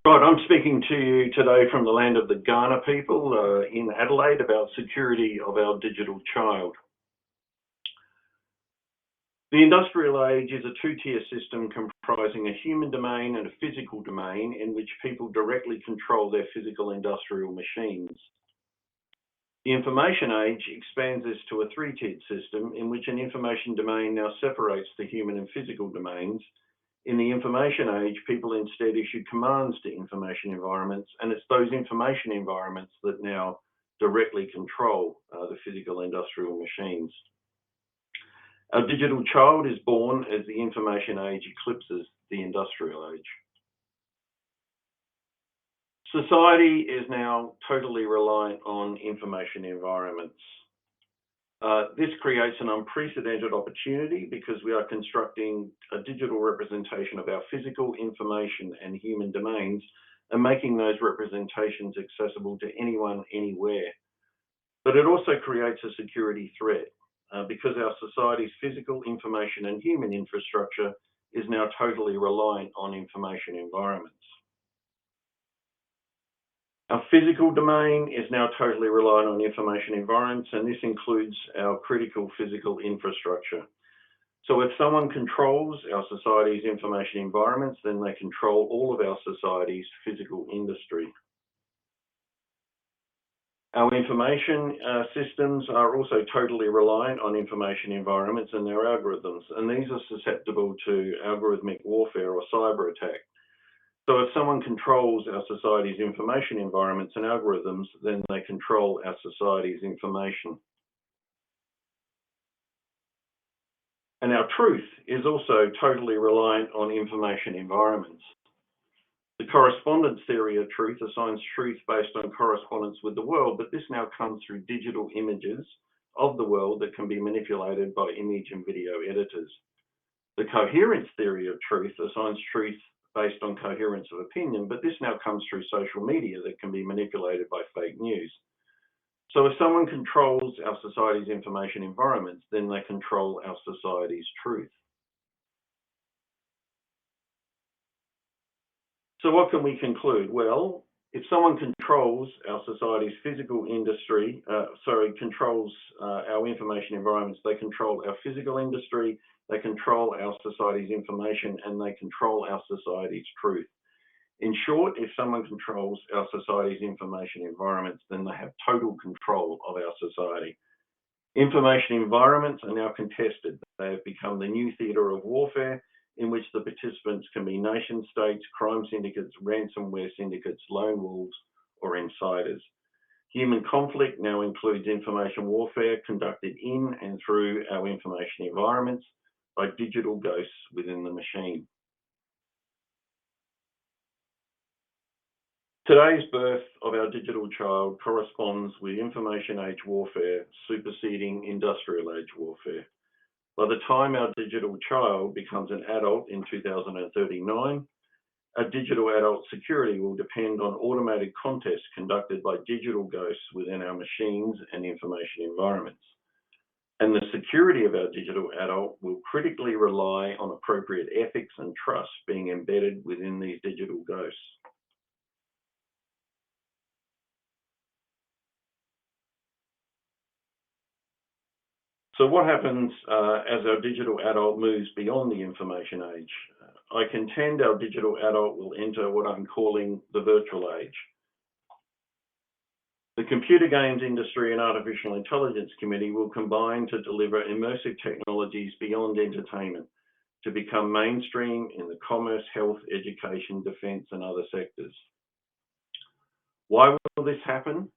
Right, I'm speaking to you today from the land of the Kaurna people in Adelaide about security of our digital child. The industrial age is a two-tier system comprising a human domain and a physical domain in which people directly control their physical industrial machines. The information age expands this to a three-tiered system in which an information domain now separates the human and physical domains. In the information age, people instead issue commands to information environments, and it's those information environments that now directly control the physical industrial machines. Our digital child is born as the information age eclipses the industrial age. Society is now totally reliant on information environments. This creates an unprecedented opportunity because we are constructing a digital representation of our physical, information, and human domains and making those representations accessible to anyone, anywhere. But it also creates a security threat because our society's physical, information, and human infrastructure is now totally reliant on information environments. Our physical domain is now totally reliant on information environments, and this includes our critical physical infrastructure. So if someone controls our society's information environments, then they control all of our society's physical industry. Our information systems are also totally reliant on information environments and their algorithms, and these are susceptible to algorithmic warfare or cyber attack. So if someone controls our society's information environments and algorithms, then they control our society's information. And our truth is also totally reliant on information environments. The correspondence theory of truth assigns truth based on correspondence with the world, but this now comes through digital images of the world that can be manipulated by image and video editors. The coherence theory of truth assigns truth based on coherence of opinion, but this now comes through social media that can be manipulated by fake news. So if someone controls our society's information environments, then they control our society's truth. So what can we conclude? Well, if someone controls our society's physical industry, controls our information environments, they control our physical industry, they control our society's information, and they control our society's truth. In short, if someone controls our society's information environments, then they have total control of our society. Information environments are now contested. They have become the new theatre of warfare in which the participants can be nation states, crime syndicates, ransomware syndicates, lone wolves, or insiders. Human conflict now includes information warfare conducted in and through our information environments by digital ghosts within the machine. Today's birth of our digital child corresponds with information age warfare superseding industrial age warfare. By the time our digital child becomes an adult in 2039, our digital adult security will depend on automated contests conducted by digital ghosts within our machines and information environments. And the security of our digital adult will critically rely on appropriate ethics and trust being embedded within these digital ghosts. So what happens as our digital adult moves beyond the information age? I contend our digital adult will enter what I'm calling the virtual age. The computer games industry and artificial intelligence committee will combine to deliver immersive technologies beyond entertainment to become mainstream in the commerce, health, education, defence, and other sectors. Why will this happen?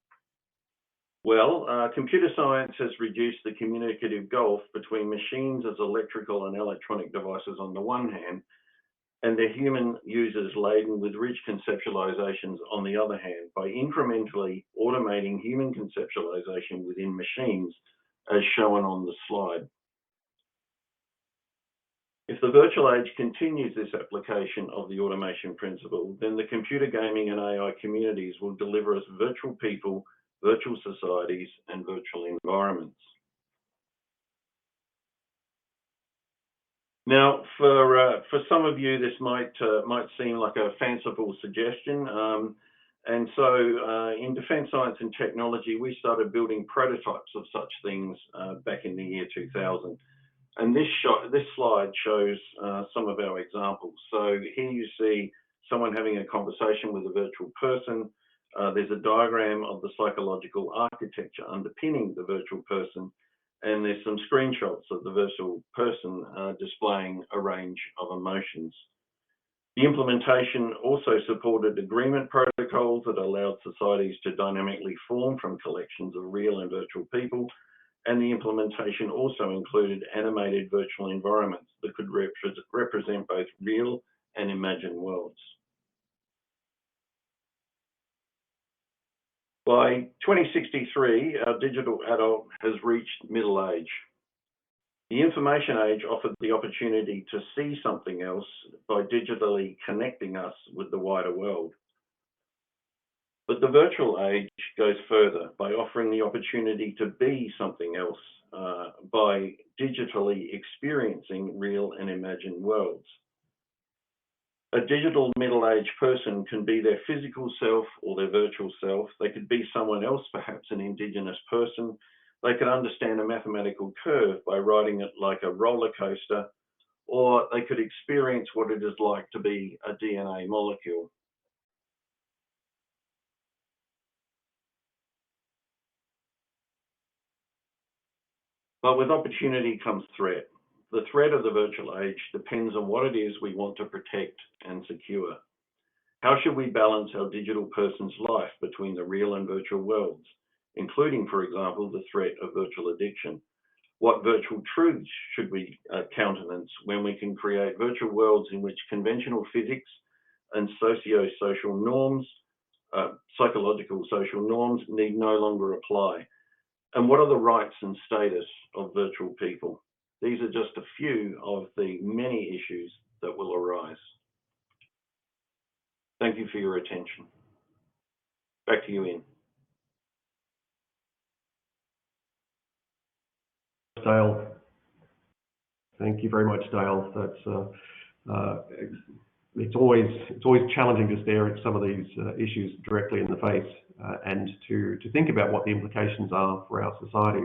Well, computer science has reduced the communicative gulf between machines as electrical and electronic devices on the one hand, and their human users laden with rich conceptualizations on the other hand, by incrementally automating human conceptualization within machines, as shown on the slide. If the virtual age continues this application of the automation principle, then the computer gaming and AI communities will deliver us virtual people, virtual societies, and virtual environments. Now, for some of you, this might seem like a fanciful suggestion, and so in defence science and technology, we started building prototypes of such things back in the year 2000. And this slide shows some of our examples. So here you see someone having a conversation with a virtual person. There's a diagram of the psychological architecture underpinning the virtual person, and there's some screenshots of the virtual person displaying a range of emotions. The implementation also supported agreement protocols that allowed societies to dynamically form from collections of real and virtual people, and the implementation also included animated virtual environments that could represent both real and imagined worlds. By 2063, our digital adult has reached middle age. The information age offered the opportunity to see something else by digitally connecting us with the wider world. But the virtual age goes further by offering the opportunity to be something else by digitally experiencing real and imagined worlds. A digital middle-aged person can be their physical self or their virtual self. They could be someone else, perhaps an Indigenous person. They could understand a mathematical curve by riding it like a roller coaster, or they could experience what it is like to be a DNA molecule. But with opportunity comes threat. The threat of the virtual age depends on what it is we want to protect and secure. How should we balance our digital person's life between the real and virtual worlds, including, for example, the threat of virtual addiction? What virtual truths should we countenance when we can create virtual worlds in which conventional physics and socio-social norms, psychological social norms need no longer apply? And what are the rights and status of virtual people? These are just a few of the many issues that will arise. Thank you for your attention. Back to you, Ian. Dale. Thank you very much, Dale. That's it's always challenging to stare at some of these issues directly in the face and to think about what the implications are for our society.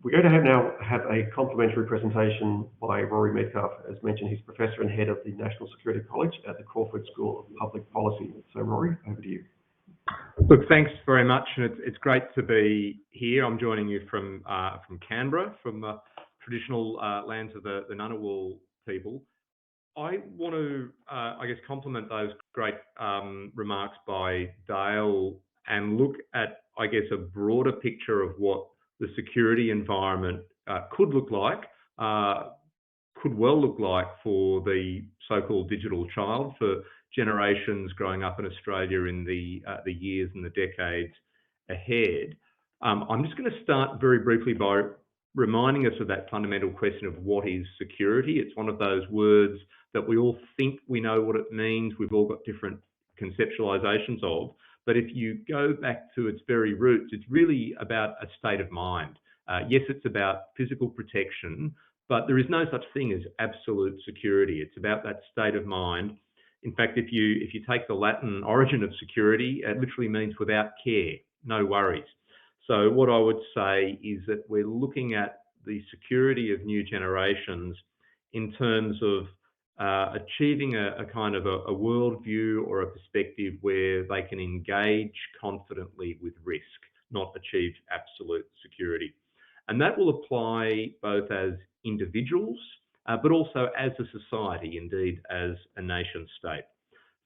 We're going to now have a complimentary presentation by Rory Medcalf. As mentioned, he's Professor and Head of the National Security College at the Crawford School of Public Policy. So Rory, over to you. Look, thanks very much, and it's great to be here. I'm joining you from Canberra, from the traditional lands of the Ngunnawal people. I want to, I guess, complement those great remarks by Dale and look at, I guess, a broader picture of what the security environment could look like, could well look like for the so-called digital child, for generations growing up in Australia in the years and the decades ahead. I'm just going to start very briefly by reminding us of that fundamental question of what is security. It's one of those words that we all think we know what it means. We've all got different conceptualizations of. But if you go back to its very roots, it's really about a state of mind. Yes, it's about physical protection, but there is no such thing as absolute security. It's about that state of mind. In fact, if you take the Latin origin of security, it literally means without care, no worries. So what I would say is that we're looking at the security of new generations in terms of achieving a kind of a worldview or a perspective where they can engage confidently with risk, not achieve absolute security. And that will apply both as individuals, but also as a society, indeed as a nation state.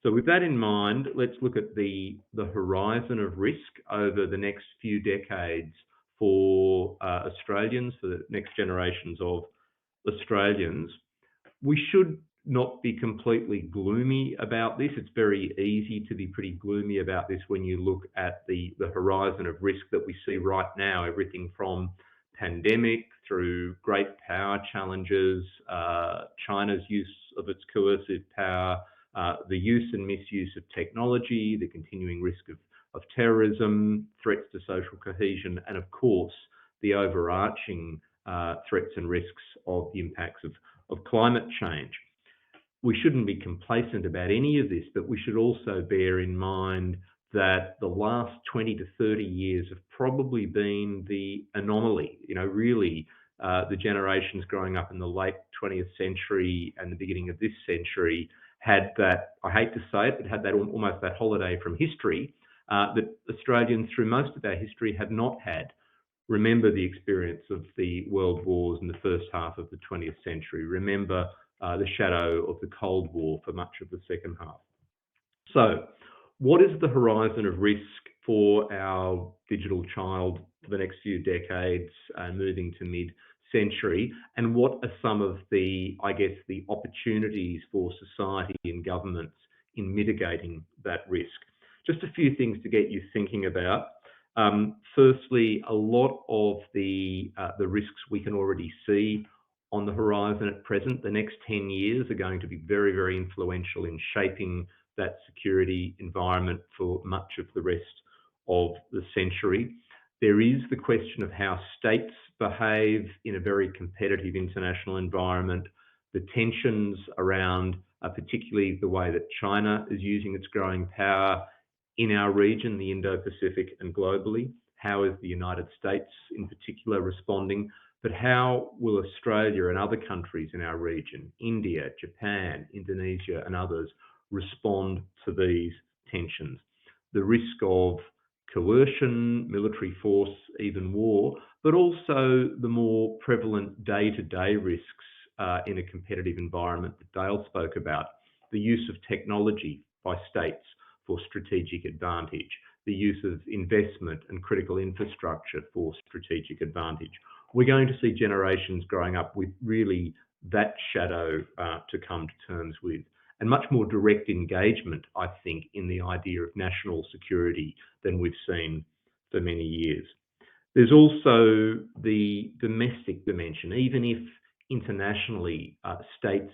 So with that in mind, let's look at the horizon of risk over the next few decades for Australians, for the next generations of Australians. We should not be completely gloomy about this. It's very easy to be pretty gloomy about this when you look at the horizon of risk that we see right now, everything from pandemic through great power challenges, China's use of its coercive power, the use and misuse of technology, the continuing risk of terrorism, threats to social cohesion, and of course, the overarching threats and risks of the impacts of climate change. We shouldn't be complacent about any of this, but we should also bear in mind that the last 20 to 30 years have probably been the anomaly. Really, the generations growing up in the late 20th century and the beginning of this century had that, I hate to say it, but had that almost that holiday from history that Australians through most of our history have not had. Remember the experience of the world wars in the first half of the 20th century. Remember the shadow of the Cold War for much of the second half. So, what is the horizon of risk for our digital child for the next few decades, moving to mid-century? And what are some of the, the opportunities for society and governments in mitigating that risk? Just a few things to get you thinking about. Firstly, a lot of the risks we can already see on the horizon at present. The next 10 years are going to be very, very influential in shaping that security environment for much of the rest of the century. There is the question of how states behave in a very competitive international environment, the tensions around particularly the way that China is using its growing power in our region, the Indo-Pacific and globally. How is the United States in particular responding? But how will Australia and other countries in our region, India, Japan, Indonesia and others, respond to these tensions? The risk of coercion, military force, even war, but also the more prevalent day-to-day risks in a competitive environment that Dale spoke about. The use of technology by states for strategic advantage, the use of investment and critical infrastructure for strategic advantage. We're going to see generations growing up with really that shadow to come to terms with, and much more direct engagement, I think, in the idea of national security than we've seen for many years. There's also the domestic dimension. Even if internationally states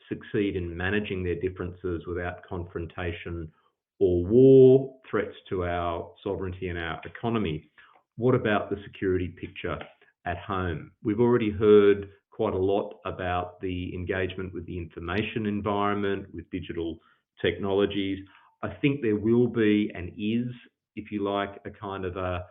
succeed in managing their differences without confrontation or war, threats to our sovereignty and our economy, what about the security picture at home? We've already heard quite a lot about the engagement with the information environment, with digital technologies. I think there will be and is, if you like, a kind of a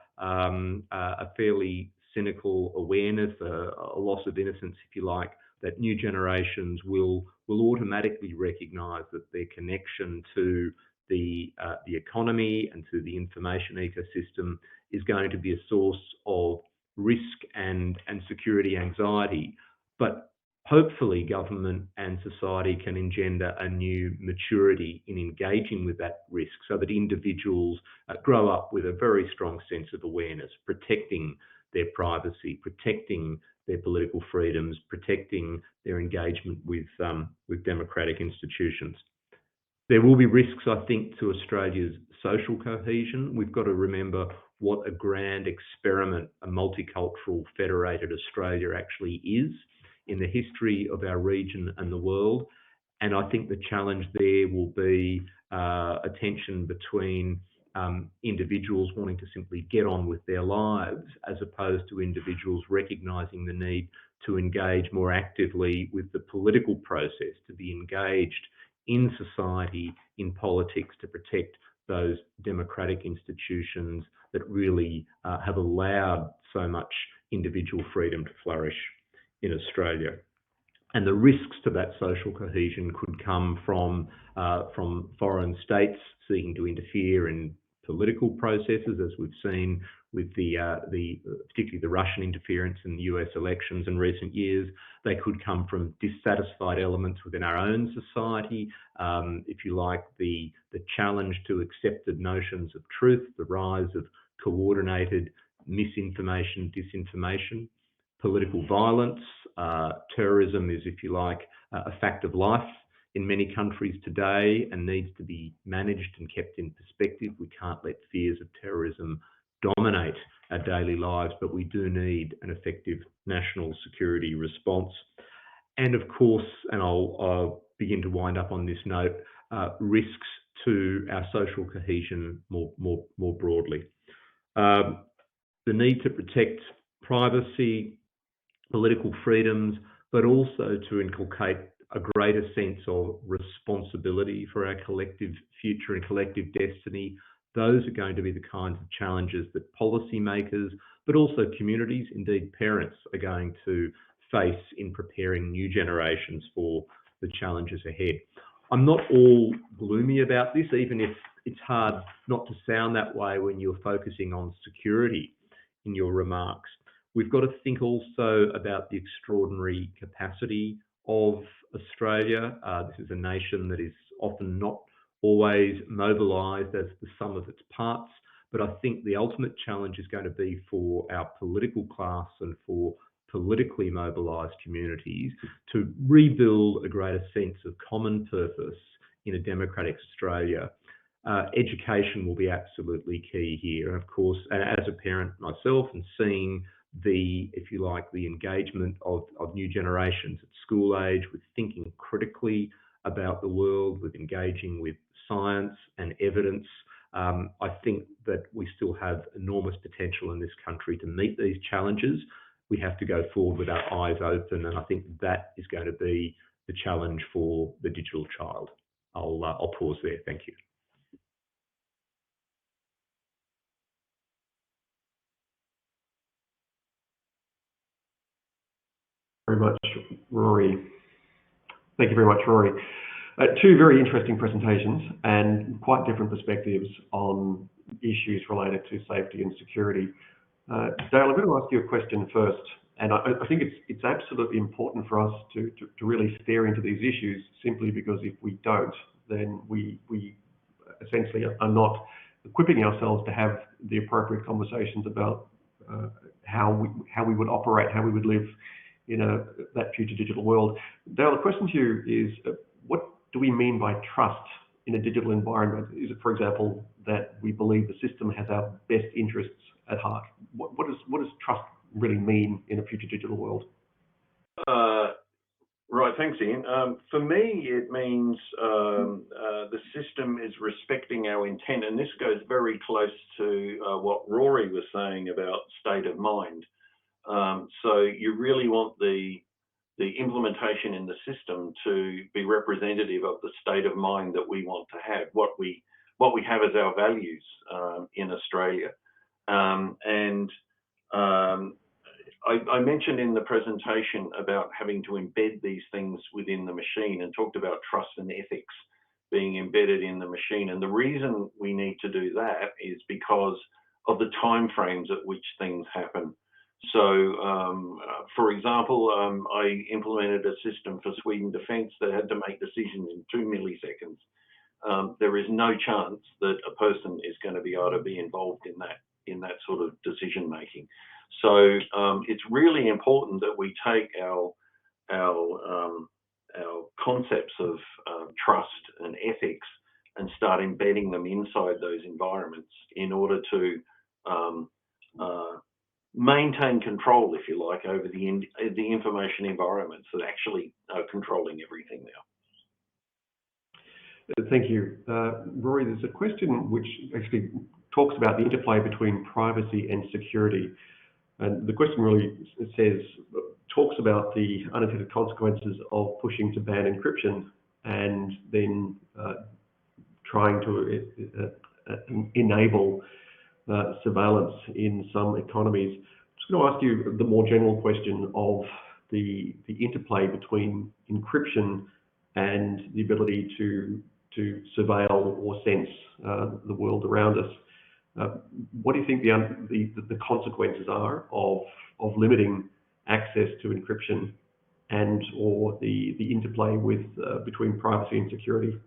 fairly cynical awareness, a loss of innocence, if you like, that new generations will automatically recognise that their connection to the economy and to the information ecosystem is going to be a source of risk and security anxiety. But hopefully government and society can engender a new maturity in engaging with that risk so that individuals grow up with a very strong sense of awareness, protecting their privacy, protecting their political freedoms, protecting their engagement with democratic institutions. There will be risks, I think, to Australia's social cohesion. We've got to remember what a grand experiment a multicultural federated Australia actually is in the history of our region and the world. And I think the challenge there will be a tension between individuals wanting to simply get on with their lives as opposed to individuals recognising the need to engage more actively with the political process, to be engaged in society, in politics, to protect those democratic institutions that really have allowed so much individual freedom to flourish in Australia. And the risks to that social cohesion could come from foreign states seeking to interfere in political processes, as we've seen with particularly the Russian interference in the US elections in recent years. They could come from dissatisfied elements within our own society, if you like, the challenge to accepted notions of truth, the rise of coordinated misinformation, disinformation, political violence. Terrorism is, if you like, a fact of life in many countries today and needs to be managed and kept in perspective. We can't let fears of terrorism dominate our daily lives, but we do need an effective national security response. And of course, and I'll begin to wind up on this note, risks to our social cohesion more broadly. The need to protect privacy, political freedoms, but also to inculcate a greater sense of responsibility for our collective future and collective destiny. Those are going to be the kinds of challenges that policymakers, but also communities, indeed parents, are going to face in preparing new generations for the challenges ahead. I'm not all gloomy about this, even if it's hard not to sound that way when you're focusing on security in your remarks. We've got to think also about the extraordinary capacity of Australia. This is a nation that is often not always mobilised as the sum of its parts, but I think the ultimate challenge is going to be for our political class and for politically mobilised communities to rebuild a greater sense of common purpose in a democratic Australia. Education will be absolutely key here. And of course, as a parent myself and seeing the, if you like, the engagement of new generations at school age with thinking critically about the world, with engaging with science and evidence, I think that we still have enormous potential in this country to meet these challenges. We have to go forward with our eyes open, and I think that is going to be the challenge for the digital child. I'll pause there. Thank you. Very much, Rory. Thank you very much, Rory. Two very interesting presentations and quite different perspectives on issues related to safety and security. Dale, I'm going to ask you a question first, and I think it's absolutely important for us to really steer into these issues, simply because if we don't, then we essentially are not equipping ourselves to have the appropriate conversations about how we would operate, how we would live in that future digital world. Dale, the question to you is, what do we mean by trust in a digital environment? Is it, for example, that we believe the system has our best interests at heart? What does trust really mean in a future digital world? Right, thanks, Ian. For me, it means the system is respecting our intent, and this goes very close to what Rory was saying about state of mind. So you really want the implementation in the system to be representative of the state of mind that we want to have, what we have as our values in Australia. I mentioned in the presentation about having to embed these things within the machine, and talked about trust and ethics being embedded in the machine. And the reason we need to do that is because of the timeframes at which things happen. So, for example, I implemented a system for Sweden Defence that had to make decisions in 2 milliseconds. There is no chance that a person is going to be able to be involved in that sort of decision making. So it's really important that we take our concepts of trust and ethics and start embedding them inside those environments in order to maintain control, if you like, over the information environments that actually are controlling everything now. Thank you. Rory, there's a question which actually talks about the interplay between privacy and security. And the question really talks about the unintended consequences of pushing to ban encryption and then trying to enable surveillance in some economies. I'm just going to ask you the more general question of the interplay between encryption and the ability to surveil or sense the world around us. What do you think the consequences are of limiting access to encryption and or the interplay with between privacy and security?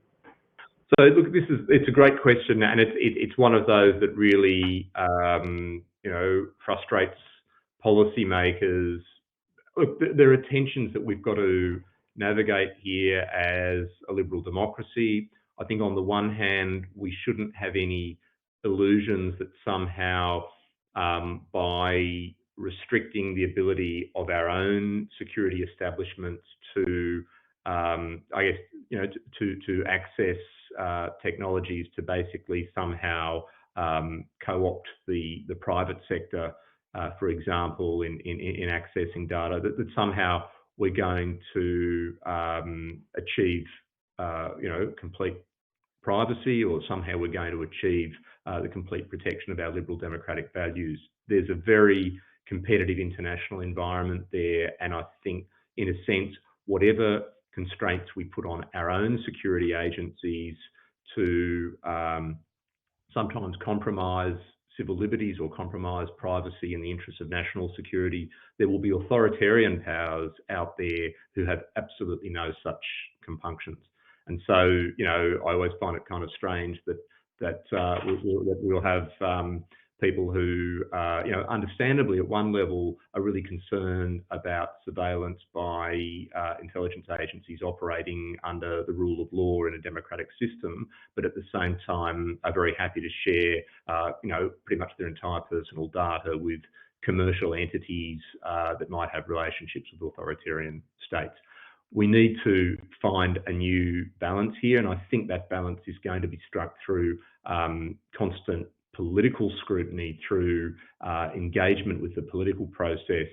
So look, it's a great question, and it's one of those that really frustrates policymakers. Look, there are tensions that we've got to navigate here as a liberal democracy. I think on the one hand, we shouldn't have any illusions that somehow by restricting the ability of our own security establishments to to access technologies to basically somehow co-opt the private sector for example, in accessing data, that somehow we're going to achieve, complete privacy, or somehow we're going to achieve the complete protection of our liberal democratic values. There's a very competitive international environment there, and I think, in a sense, whatever constraints we put on our own security agencies to sometimes compromise civil liberties or compromise privacy in the interests of national security, there will be authoritarian powers out there who have absolutely no such compunctions. And so, I always find it kind of strange that we'll have people who, understandably at one level are really concerned about surveillance by intelligence agencies operating under the rule of law in a democratic system, but at the same time are very happy to share, pretty much their entire personal data with commercial entities that might have relationships with authoritarian states. We need to find a new balance here, and I think that balance is going to be struck through constant political scrutiny, through engagement with the political process,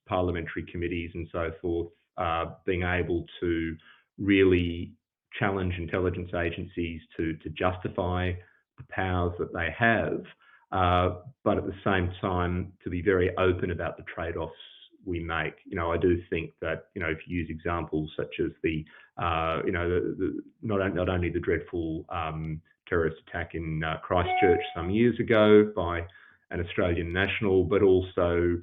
parliamentary committees and so forth, being able to really challenge intelligence agencies to justify the powers that they have, but at the same time to be very open about the trade-offs we make. I do think that, if you use examples such as the not only the dreadful terrorist attack in Christchurch some years ago by an Australian national, but also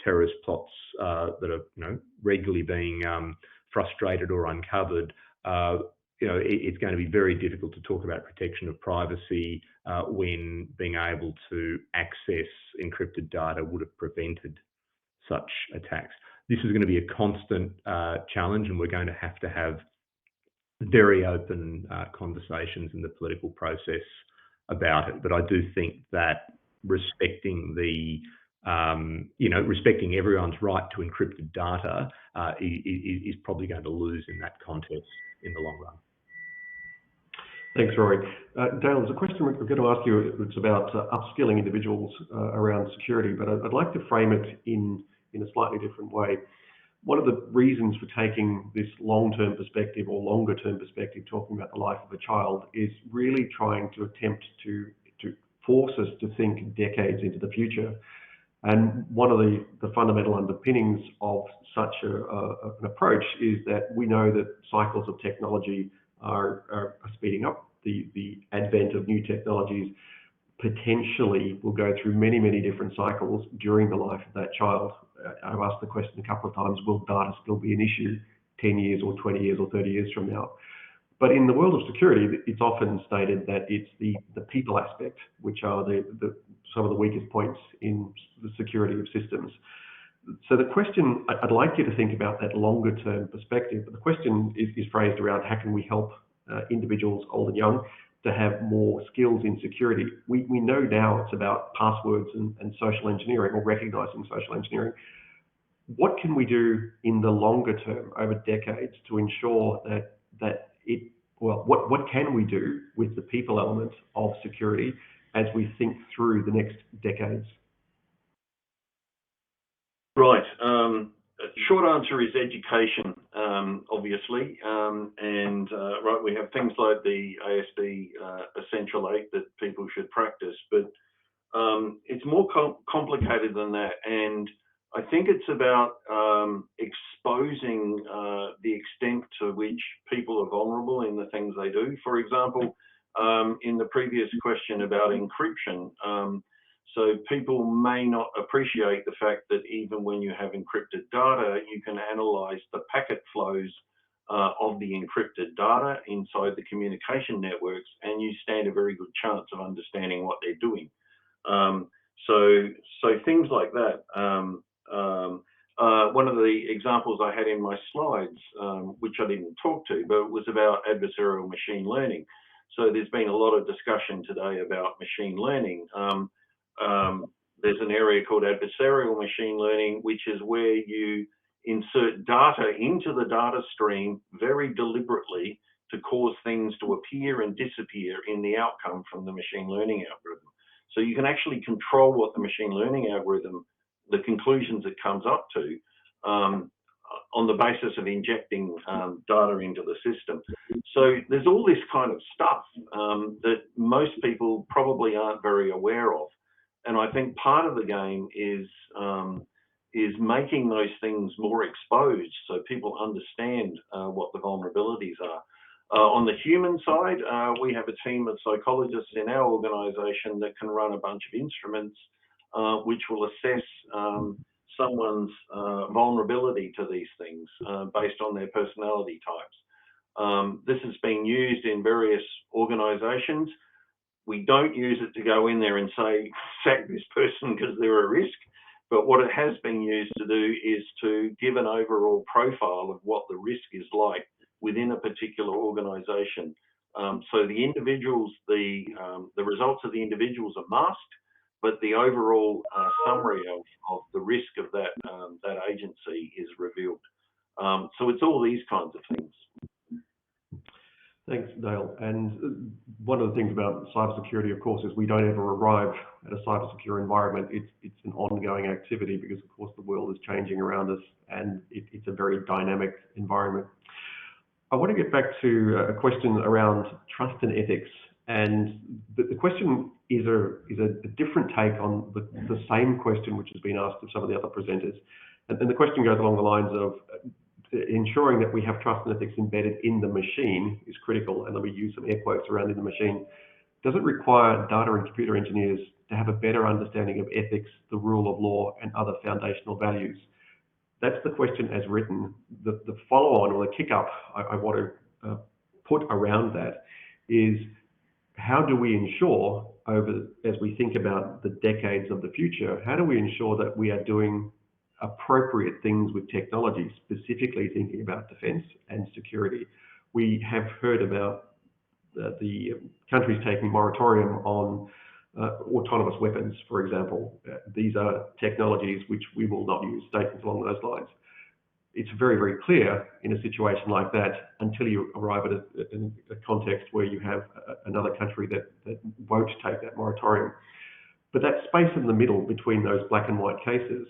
terrorist plots that are regularly being frustrated or uncovered. It's going to be very difficult to talk about protection of privacy when being able to access encrypted data would have prevented such attacks. This is going to be a constant challenge, and we're going to have very open conversations in the political process about it. But I do think that respecting respecting everyone's right to encrypted data is probably going to lose in that context in the long run. Thanks, Rory. Dale, there's a question we're going to ask you. It's about upskilling individuals around security, but I'd like to frame it in a slightly different way. One of the reasons for taking this long-term perspective or longer-term perspective, talking about the life of a child, is really trying to attempt to force us to think decades into the future. And one of the fundamental underpinnings of such an approach is that we know that cycles of technology are speeding up. The advent of new technologies potentially will go through many, many different cycles during the life of that child. I've asked the question a couple of times, will data still be an issue 10 years or 20 years or 30 years from now? But in the world of security, it's often stated that it's the people aspect, which are some of the weakest points in the security of systems. So the question, I'd like you to think about that longer term perspective, but the question is phrased around how can we help individuals, old and young, to have more skills in security. We know now it's about passwords and social engineering, or recognizing social engineering. What can we do in the longer term, over decades, to ensure what can we do with the people element of security as we think through the next decades? Right. Short answer is education, obviously, right, we have things like the ASB Essential 8 that people should practice, but it's more complicated than that, and I think it's about exposing the extent to which people are vulnerable in the things they do. For example, in the previous question about encryption, so people may not appreciate the fact that even when you have encrypted data, you can analyze the packet flows of the encrypted data inside the communication networks, and you stand a very good chance of understanding what they're doing. So things like that. One of the examples I had in my slides, which I didn't talk to, but was about adversarial machine learning. So there's been a lot of discussion today about machine learning. There's an area called adversarial machine learning, which is where you insert data into the data stream very deliberately to cause things to appear and disappear in the outcome from the machine learning algorithm. So you can actually control what the machine learning algorithm, the conclusions it comes up to, on the basis of injecting data into the system. So there's all this kind of stuff that most people probably aren't very aware of. And I think part of the game is making those things more exposed so people understand what the vulnerabilities are. On the human side, we have a team of psychologists in our organisation that can run a bunch of instruments which will assess someone's vulnerability to these things based on their personality types. This is being used in various organisations. We don't use it to go in there and say, sack this person because they're a risk. But what it has been used to do is to give an overall profile of what the risk is like within a particular organisation. So the individuals, the results of the individuals are masked, but the overall summary of the risk of that agency is revealed. So it's all these kinds of things. Thanks, Dale. And one of the things about cybersecurity, of course, is we don't ever arrive at a cybersecure environment. It's an ongoing activity because, of course, the world is changing around us, and it's a very dynamic environment. I want to get back to a question around trust and ethics. And the question is a different take on the same question which has been asked of some of the other presenters. And the question goes along the lines of ensuring that we have trust and ethics embedded in the machine is critical. And let me use some air quotes around in the machine. Does it require data and computer engineers to have a better understanding of ethics, the rule of law, and other foundational values? That's the question as written. The follow-on or the kick-up I want to put around that is, how do we ensure as we think about the decades of the future, how do we ensure that we are doing appropriate things with technology, specifically thinking about defence and security? We have heard about the countries taking moratorium on autonomous weapons, for example. These are technologies which we will not use, statements along those lines. It's very, very clear in a situation like that, until you arrive at a context where you have another country that won't take that moratorium. But that space in the middle between those black and white cases,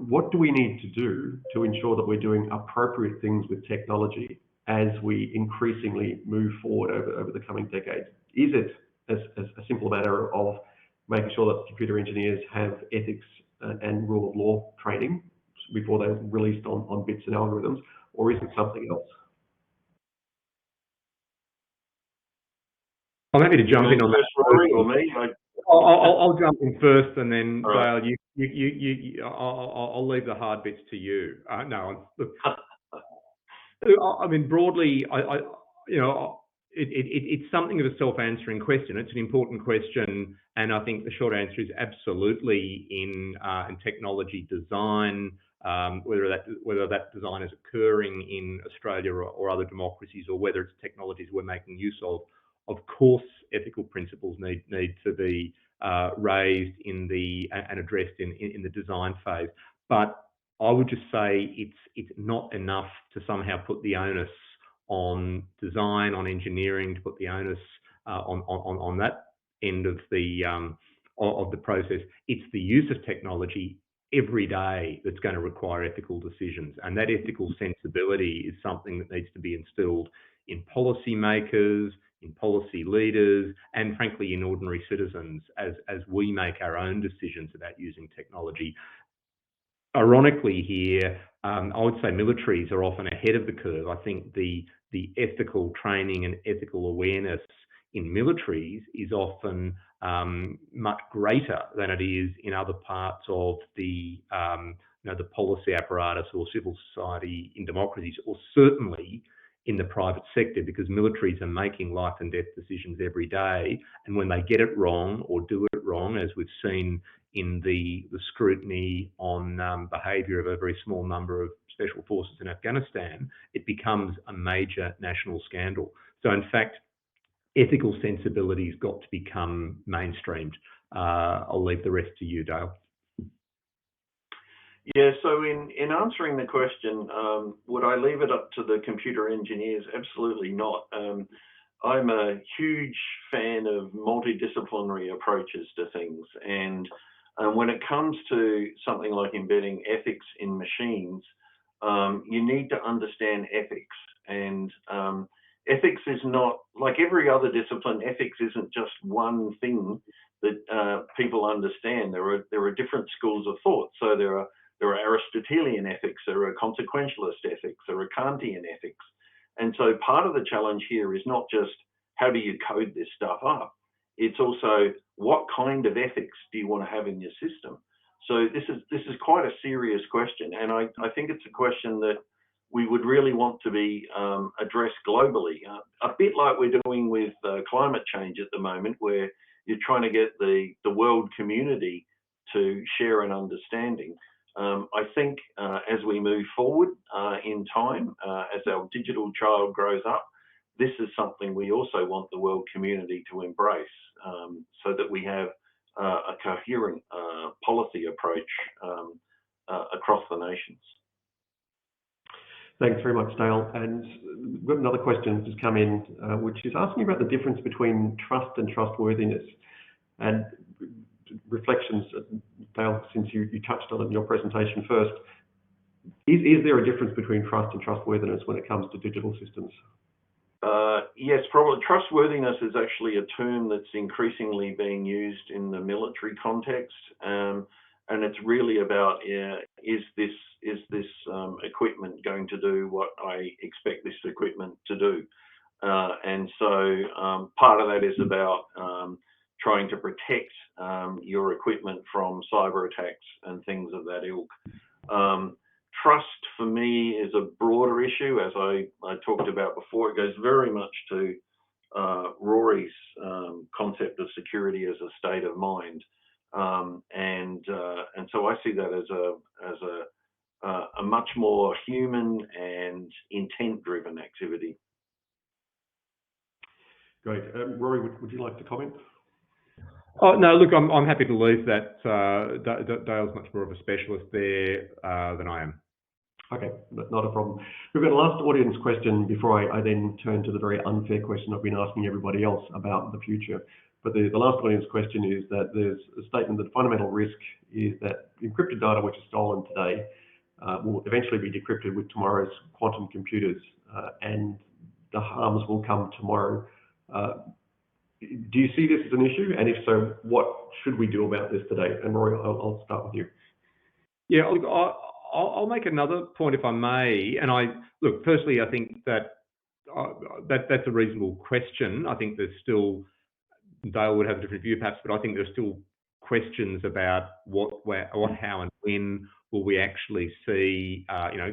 what do we need to do to ensure that we're doing appropriate things with technology as we increasingly move forward over the coming decades? Is it a simple matter of making sure that computer engineers have ethics and rule of law training before they're released on bits and algorithms, or is it something else? I'm happy to jump in on that. Rory or me? I'll jump in first, and then Right. Dale, I'll leave the hard bits to you. No, look, I mean, broadly, it's something of a self-answering question. It's an important question, and I think the short answer is absolutely in technology design, whether that design is occurring in Australia or other democracies, or whether it's technologies we're making use of. Of course, ethical principles need to be raised and addressed in the design phase. But I would just say it's not enough to somehow put the onus on design, on engineering, to put the onus on that end of the process. It's the use of technology every day that's going to require ethical decisions, and that ethical sensibility is something that needs to be instilled in policymakers, in policy leaders, and frankly in ordinary citizens as we make our own decisions about using technology. Ironically here, I would say militaries are often ahead of the curve. I think the ethical training and ethical awareness in militaries is often much greater than it is in other parts of the policy apparatus or civil society in democracies, or certainly in the private sector, because militaries are making life and death decisions every day. And when they get it wrong or do it wrong, as we've seen in the scrutiny on behaviour of a very small number of special forces in Afghanistan, it becomes a major national scandal. So in fact, ethical sensibility's got to become mainstreamed. I'll leave the rest to you, Dale. Yeah, so in answering the question, would I leave it up to the computer engineers? Absolutely not. I'm a huge fan of multidisciplinary approaches to things, and when it comes to something like embedding ethics in machines, you need to understand ethics. And ethics is not like every other discipline. Ethics isn't just one thing that people understand. There are different schools of thought. So there are Aristotelian ethics, there are consequentialist ethics, there are Kantian ethics. And so part of the challenge here is not just how do you code this stuff up, it's also what kind of ethics do you want to have in your system. So this is quite a serious question, and I think it's a question that we would really want to be addressed globally, a bit like we're doing with climate change at the moment, where you're trying to get the world community to share an understanding. I think as we move forward in time, as our digital child grows up, this is something we also want the world community to embrace, so that we have a coherent policy approach across the nations. Thanks very much, Dale. And we've got another question that's just come in, which is asking about the difference between trust and trustworthiness. And reflections, Dale, since you touched on it in your presentation first, is there a difference between trust and trustworthiness when it comes to digital systems? Yes, probably. Trustworthiness is actually a term that's increasingly being used in the military context, and it's really about is this equipment going to do what I expect this equipment to do? And so part of that is about trying to protect your equipment from cyber attacks and things of that ilk. Trust for me is a broader issue, as I talked about before. It goes very much to Rory's concept of security as a state of mind, and so I see that as a much more human and intent-driven activity. Great. Rory, would you like to comment? Oh, no, look, I'm happy to leave that. Dale's much more of a specialist there than I am. Okay, not a problem. We've got a last audience question before I then turn to the very unfair question I've been asking everybody else about the future. But the last audience question is that there's a statement that fundamental risk is that encrypted data which is stolen today will eventually be decrypted with tomorrow's quantum computers, and the harms will come tomorrow. Do you see this as an issue? And if so, what should we do about this today? And Rory, I'll start with you. Yeah, look, I'll make another point if I may. And look, firstly, I think that's a reasonable question. I think there's still, Dale would have a different view perhaps, but I think there's still questions about what, how, and when will we actually see,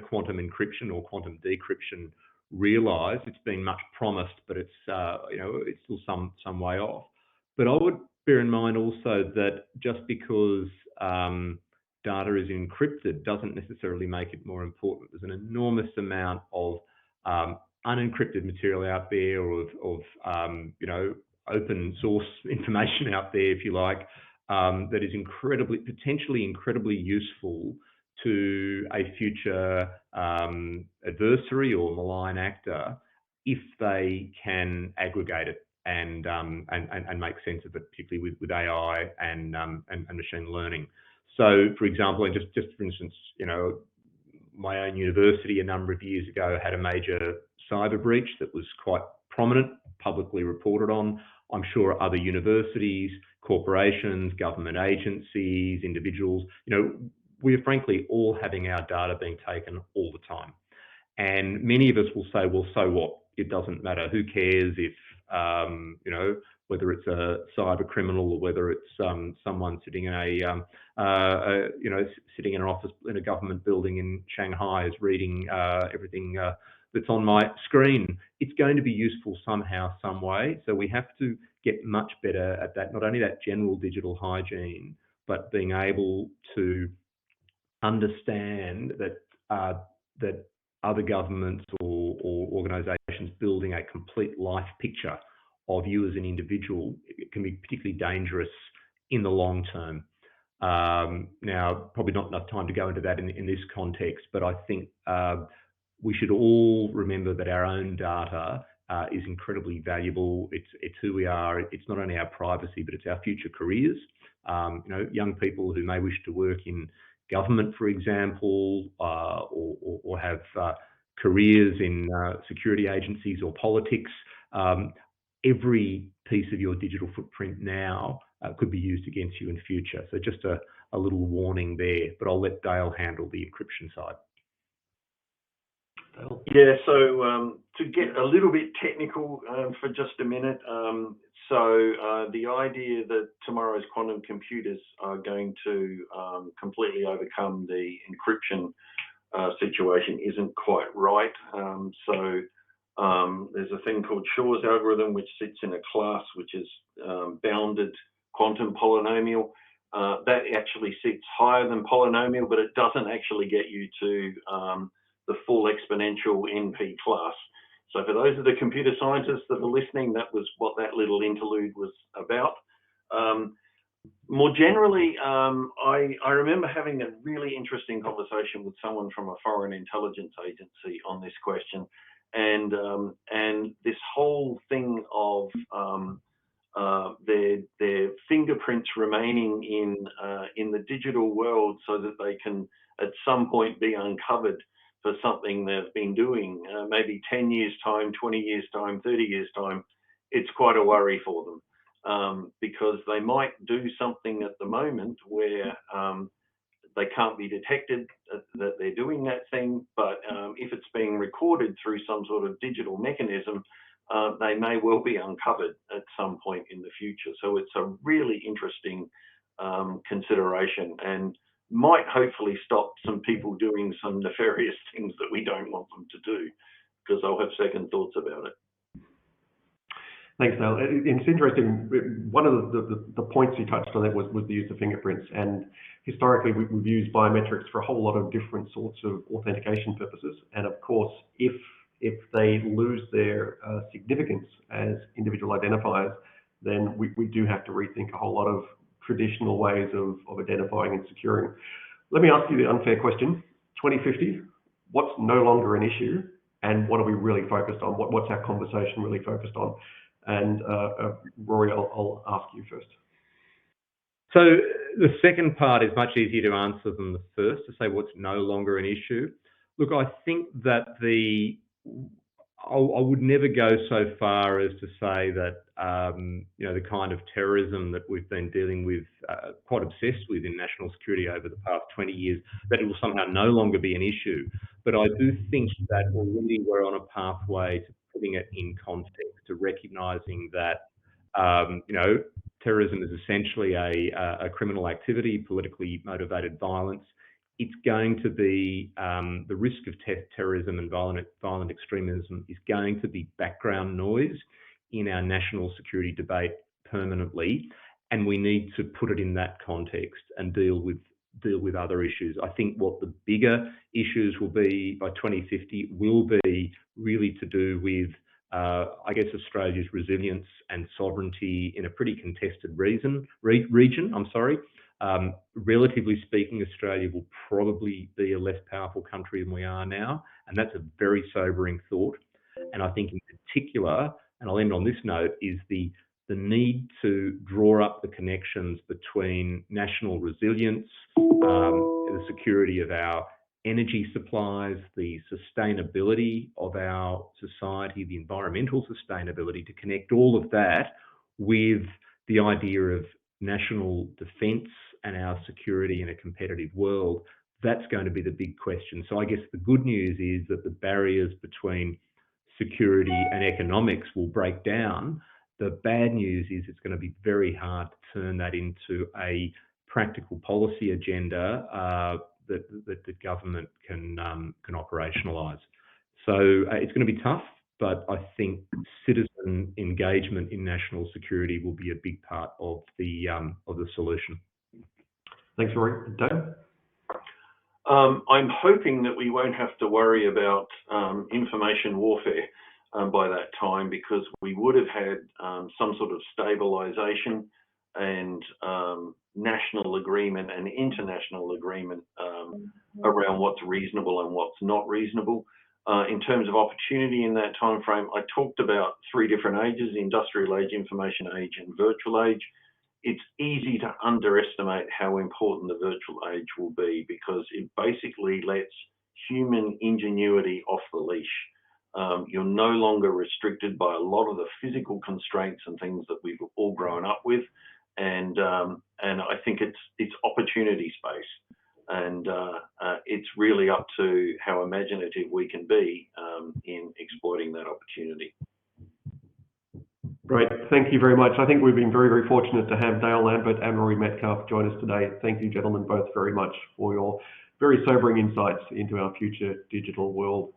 quantum encryption or quantum decryption realised. It's been much promised, but it's it's still some way off. But I would bear in mind also that just because data is encrypted doesn't necessarily make it more important. There's an enormous amount of unencrypted material out there, or of open source information out there, if you like, that is potentially incredibly useful to a future adversary or malign actor if they can aggregate it and make sense of it, particularly with AI and machine learning. So, for example, and just for instance, my own university a number of years ago had a major cyber breach that was quite prominent, publicly reported on. I'm sure other universities, corporations, government agencies, individuals, we're frankly all having our data being taken all the time. And many of us will say, well, so what? It doesn't matter. Who cares if, whether it's a cyber criminal or whether it's someone sitting in sitting in an office in a government building in Shanghai is reading everything that's on my screen. It's going to be useful somehow, some way. So we have to get much better at that, not only that general digital hygiene, but being able to understand that that other governments or organisations building a complete life picture of you as an individual, it can be particularly dangerous in the long term. Now, probably not enough time to go into that in this context, but I think we should all remember that our own data is incredibly valuable. It's who we are. It's not only our privacy, but it's our future careers. Young people who may wish to work in government, for example, or have careers in security agencies or politics. Every piece of your digital footprint now could be used against you in future. So just a little warning there, but I'll let Dale handle the encryption side. Dale? Yeah, so to get a little bit technical for just a minute, the idea that tomorrow's quantum computers are going to completely overcome the encryption situation isn't quite right. There's a thing called Shor's algorithm, which sits in a class which is bounded quantum polynomial. That actually sits higher than polynomial, but it doesn't actually get you to the full exponential NP class. So for those of the computer scientists that are listening, that was what that little interlude was about. More generally, I remember having a really interesting conversation with someone from a foreign intelligence agency on this question, and this whole thing of their fingerprints remaining in the digital world, so that they can at some point be uncovered for something they've been doing, maybe 10 years time, 20 years time, 30 years time. It's quite a worry for them, because they might do something at the moment where they can't be detected that they're doing that thing, but if it's being recorded through some sort of digital mechanism, they may well be uncovered at some point in the future. So it's a really interesting consideration, and might hopefully stop some people doing some nefarious things that we don't want them to do, because they'll have second thoughts about it. Thanks, Dale. It's interesting. One of the points you touched on there was the use of fingerprints, and historically we've used biometrics for a whole lot of different sorts of authentication purposes. And of course, if they lose their significance as individual identifiers, then we do have to rethink a whole lot of traditional ways of identifying and securing. Let me ask you the unfair question. 2050, what's no longer an issue, and what are we really focused on? What's our conversation really focused on? And Rory, I'll ask you first. So the second part is much easier to answer than the first, to say what's no longer an issue. Look, I think that I would never go so far as to say that the kind of terrorism that we've been dealing with, quite obsessed with in national security over the past 20 years, that it will somehow no longer be an issue. But I do think that already we're on a pathway to putting it in context, to recognising that terrorism is essentially a criminal activity, politically motivated violence. It's going to be the risk of terrorism and violent extremism is going to be background noise in our national security debate permanently, and we need to put it in that context and deal with other issues. I think what the bigger issues will be by 2050 will be really to do with Australia's resilience and sovereignty in a pretty contested region. Relatively speaking, Australia will probably be a less powerful country than we are now, and that's a very sobering thought. And I think in particular, and I'll end on this note, is the need to draw up the connections between national resilience, the security of our energy supplies, the sustainability of our society, the environmental sustainability, to connect all of that with the idea of national defence and our security in a competitive world. That's going to be the big question. So I guess the good news is that the barriers between security and economics will break down. The bad news is it's going to be very hard to turn that into a practical policy agenda that the government can operationalise. So it's going to be tough, but I think citizen engagement in national security will be a big part of the solution. Thanks, Rory. Dale? I'm hoping that we won't have to worry about information warfare by that time, because we would have had some sort of stabilisation and national agreement and international agreement around what's reasonable and what's not reasonable. In terms of opportunity in that time frame, I talked about 3 different ages: industrial age, information age, and virtual age. It's easy to underestimate how important the virtual age will be, because it basically lets human ingenuity off the leash. You're no longer restricted by a lot of the physical constraints and things that we've all grown up with, and I think it's opportunity space, and it's really up to how imaginative we can be in exploiting that opportunity. Great, thank you very much. I think we've been very, very fortunate to have Dale Lambert and Rory Medcalf join us today. Thank you, gentlemen, both very much for your very sobering insights into our future digital world.